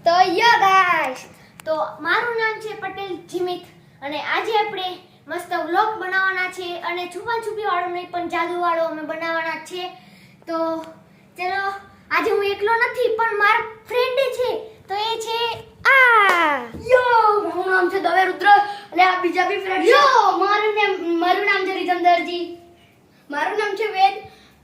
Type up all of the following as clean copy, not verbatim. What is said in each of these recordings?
તો યો ગાઈસ, તો મારું નામ છે પટેલ જીમિત અને આજે આપણે મસ્ત વ્લોગ બનાવવાના છે અને છુપા છુપી વાળો નહીં પણ જાદુ વાળો અમે બનાવવાના છે. તો ચલો, આજે હું એકલો નથી પણ મારો ફ્રેન્ડ છે, તો એ છે આ યો, મારું નામ છે દવે રુદ્ર અને આ બીજા બી ફ્રેન્ડ છે. યો મારું નામ છે રીતમદરજી. મારું નામ છે વેદ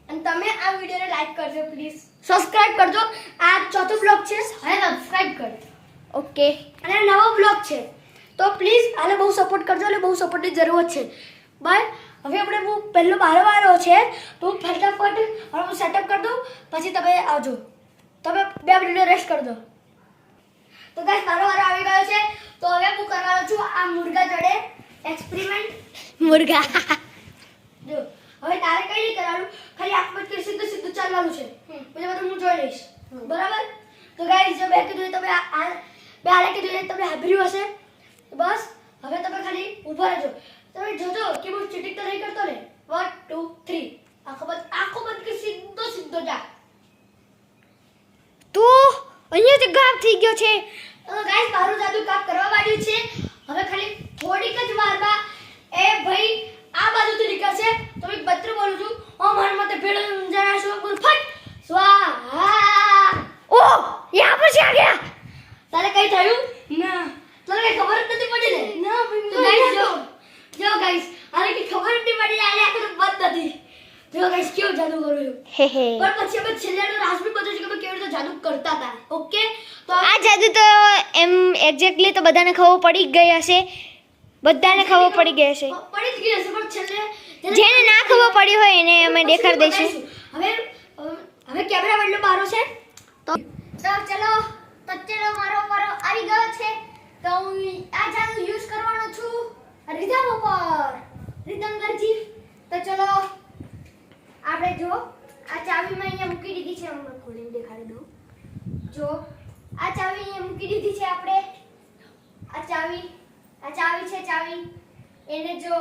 અને તમે આ વિડિયોને લાઈક કરજો પ્લીઝ. સબસ્ક્રાઇબ કરજો. આ ચોથો બ્લોગ છે, હવે સબસ્ક્રાઇબ કરજો. ઓકે, અને આ નવો બ્લોગ છે તો પ્લીઝ આને બહુ સપોર્ટ કરજો. એટલે બહુ સપોર્ટની જરૂર છે. બાય. હવે આપણે હું પહેલો બારવાળો છે તો હું ફટાફટ હવે હું સેટઅપ કરી દઉં, પછી તમે આવજો. તમે 2 મિનિટ રેસ્ટ કરી દો. તો ગાઈસ, મારો વારો આવી ગયો છે. તો હવે હું કરવાનો છું આ મુર્ગા જોડે એક્સપેરિમેન્ટ. મુર્ગા. જો હવે તારે કઈ નહીં કરવાનું, ખાલી આંખ બંધ કરી સીધું સીધું ચાલવાનું છે. પછી બધું હું જોઈ લઈશ. બરાબર? તો ગાઈસ, જો મેં કીધું તમે બે આલે કીધું તમને સાંભળ્યું હશે. બસ હવે તમે ખાલી ઊભા રહેજો. તમે જોજો કે હું ચીટિંગ તો નહીં કરતો ને. 1 2 3 આંખો બંધ કરી સીધો સીધો જા. તો અહીંયા જ ગાયબ થઈ ગયો છે. તો ગાઈસ, મારું જાદુ કામ કરવા માંડ્યું છે. હવે ખાલી થોડીક જ વારમાં એ ભાઈ આ બાજુથી નીકળશે. તો એક મંત્ર બોલું છું. ઓમ હનુમતે ભેળો જરા શો બોલ ફટ સ્વાહા. ઓહ, યહાં પર से आ गया. તારે કઈ થયું? ના, તને કઈ ખબર જ નથી પડી ને. ના ભાઈ, તો ગાઈસ જો ગાઈસ, આને કઈ ખબર જ નથી પડી. આને આખું બંધ નથી. જો ગાઈસ, કેવું જાદુ કરું છું. હે હે. પણ પછી અમે છેલ્લેનો રાસ બી બધું છે કે અમે કેવી રીતે જાદુ કરતા હતા. ઓકે, તો આ જાદુ તો એમ એક્ઝેક્ટલી તો બધાને ખબર પડી જ ગઈ હશે. બધાને ખબર પડી ગઈ હશે. પડી જ ગઈ હશે, પણ છેલ્લે જેને ના ખબર પડી હોય એને અમે દેખાડી દઈશું. હવે કેમેરા વાળો મારો છે. તો ચલો મારો આવી ગયો છે. તો હું આ જાદુ યુઝ કરવાનો છું રીધમ ઉપર. રીધમદરજી, તો ચલો આપણે જો આ ચાવી મેં અહીંયા મૂકી દીધી છે. હું ખોલીને દેખાડી દઉં. જો આ ચાવી અહીંયા મૂકી દીધી છે આપણે. આ ચાવી છે ચાવી. એને જો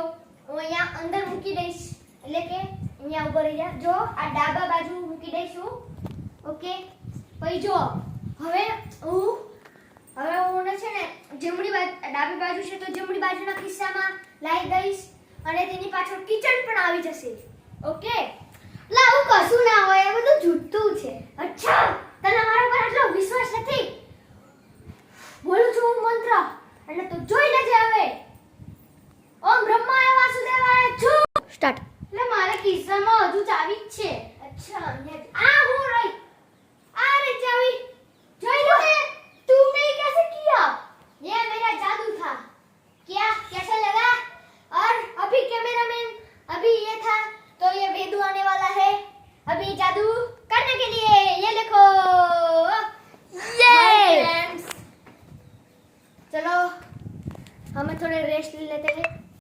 હું અહીંયા અંદર મૂકી દઈશ, એટલે કે અહીંયા ઉભો રહી જા. જો આ ડાબા બાજુ મૂકી દઈશું. ઓકે, પછી જો હવે હું છે ને જમણી બાજુ, ડાબી બાજુ છે તો જમણી બાજુના ખિસ્સામાં લાવી દઈશ અને તેની પાછળ કિચન પણ આવી જશે. ઓકે, લાવું કશું ના હોય, એ બધું જૂઠું છે. અચ્છા, તને મારા પર આટલો વિશ્વાસ નથી? બોલું છું હું મંત્ર, એટલે તો જોઈ લેજે હવે. ઓમ બ્રહ્માય વાસુદેવાય છું. સ્ટાર્ટ. એટલે મારા ખિસ્સામાં હજુ ચાવી જ છે. અચ્છા, આ હું રહી. આ રે ચાવી. જોઈ લો. तूने कैसे किया? ये मेरा जादू था. क्या कैसा लगा? और अभी कैमरामैन अभी ये था तो ये वेदू आने वाला है अभी जादू करने के लिए. ये देखो, ये चलो हमें थोड़े रेस्ट ले लेते हैं.